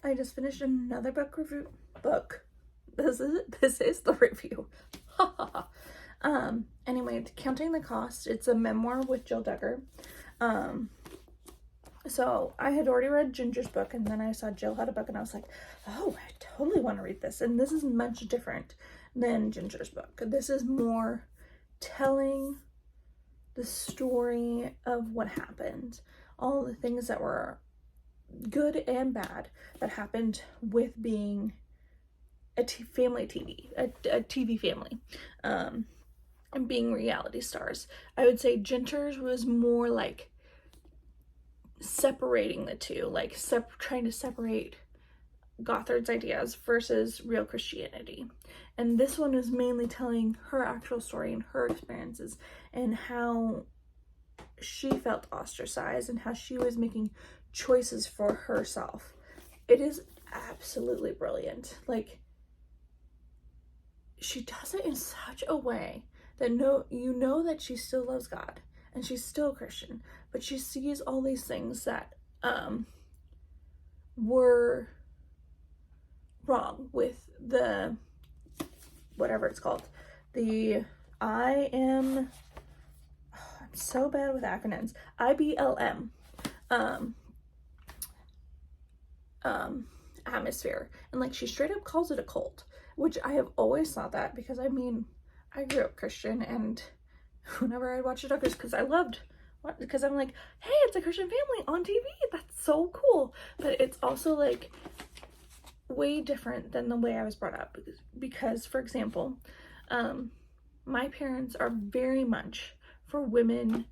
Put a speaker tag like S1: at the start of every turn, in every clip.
S1: I just finished another book review. This is the review. Anyway, Counting the Cost. It's a memoir with Jill Duggar. So I had already read Ginger's book, and then I saw Jill had a book, and I was like, oh, I totally want to read this. And this is much different than Ginger's book. This is more telling the story of what happened, all the things that were good and bad that happened with being a TV family, and being reality stars. I would say Ginger's was more like separating the two, like trying to separate Gothard's ideas versus real Christianity. And this one is mainly telling her actual story and her experiences and how she felt ostracized and how she was making choices for herself. It is absolutely brilliant. Like, she does it in such a way that you know that she still loves God and she's still a Christian, but she sees all these things that were wrong with the whatever it's called. I'm so bad with acronyms. IBLM atmosphere. And like, she straight up calls it a cult, which I have always thought that, because I mean, I grew up Christian, and whenever I watched the Duggars, because I'm like, hey, it's a Christian family on TV, that's so cool. But it's also like way different than the way I was brought up, because for example, my parents are very much for women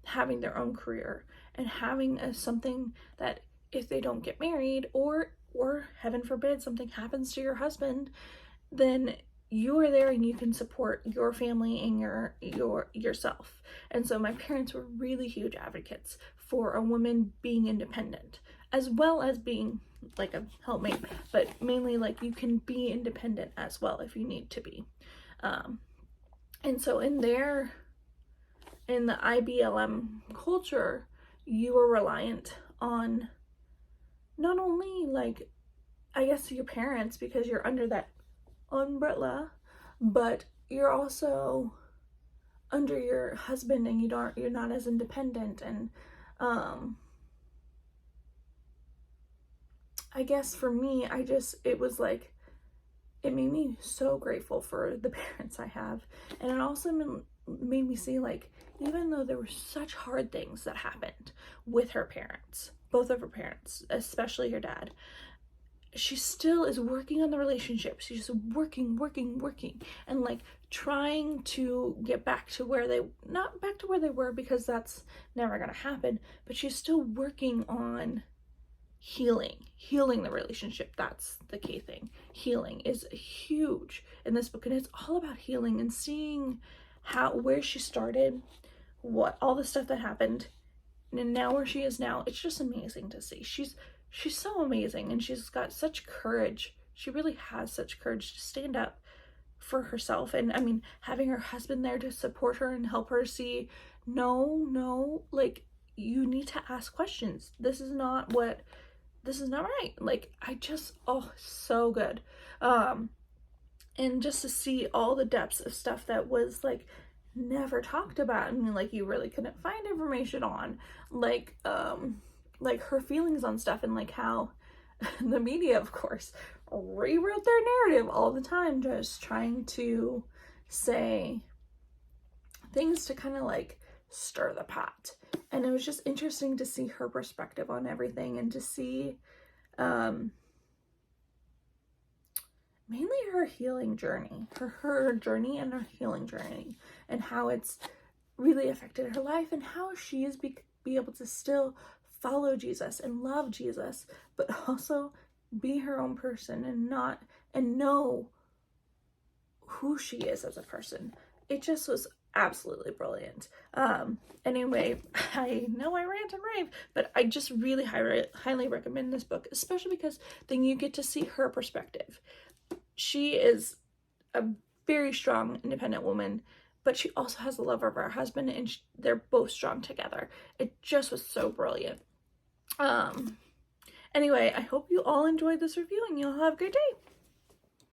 S1: having their own career and having something that if they don't get married, or heaven forbid something happens to your husband, then you are there and you can support your family and yourself. And so my parents were really huge advocates for a woman being independent, as well as being like a helpmate, but mainly like you can be independent as well if you need to be. And so in the IBLM culture, you are reliant on not only, like, I guess your parents, because you're under that umbrella, but you're also under your husband, and you're not as independent. And I guess for me, it was like, it made me so grateful for the parents I have. And it also made me see, like, even though there were such hard things that happened with her parents, both of her parents, especially her dad, she still is working on the relationship. She's just working, and like trying to get back to not back to where they were, because that's never gonna happen, but she's still working on healing the relationship. That's the key thing. Healing is huge in this book, and it's all about healing and seeing where she started, what all the stuff that happened, and now where she is now. It's just amazing to see. She's so amazing, and she's got such courage. She really has such courage to stand up for herself. And I mean, having her husband there to support her and help her see, no, like, you need to ask questions. This is not right. Like, so good. And just to see all the depths of stuff that was like never talked about, and like you really couldn't find information on, like her feelings on stuff, and like how the media, of course, rewrote their narrative all the time, just trying to say things to kind of like stir the pot. And it was just interesting to see her perspective on everything, and to see mainly her healing journey, her journey and her healing journey, and how it's really affected her life, and how she is be able to still follow Jesus and love Jesus, but also be her own person and know who she is as a person. It just was absolutely brilliant. Anyway, I know I rant and rave, but I just really highly recommend this book, especially because then you get to see her perspective. She is a very strong, independent woman, but she also has the love of her husband, and they're both strong together. It just was so brilliant. Anyway, I hope you all enjoyed this review and you'll have a great day.